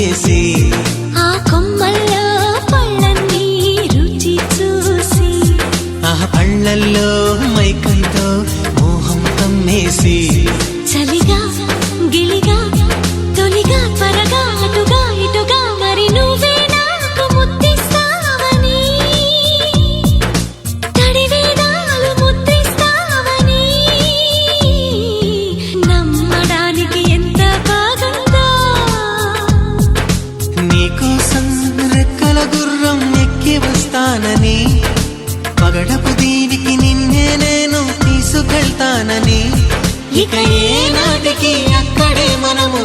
ముగ్గేసి ఆ కొమ్మల్లో పళ్ళన్నీ రుచి చూసి ఆ పళ్ళల్లో మైకంతో మోహం కమ్మేసి చలిగా గిలిగా తొలిగా త్వరగా అటుగా ఇటుగా మరి నువ్వే నాకు ముద్దిస్తావని తడివేదాలు ముద్దిస్తావని నమ్మడానికి ఎంత బాగుందో నీకోసం రెక్కల గుర్రం ఎక్కి వస్తానని పగడపు దీనికి నిన్నే నేను తీసుకెళ్తానని ఇక ఏ నాటికి అక్కడే మనము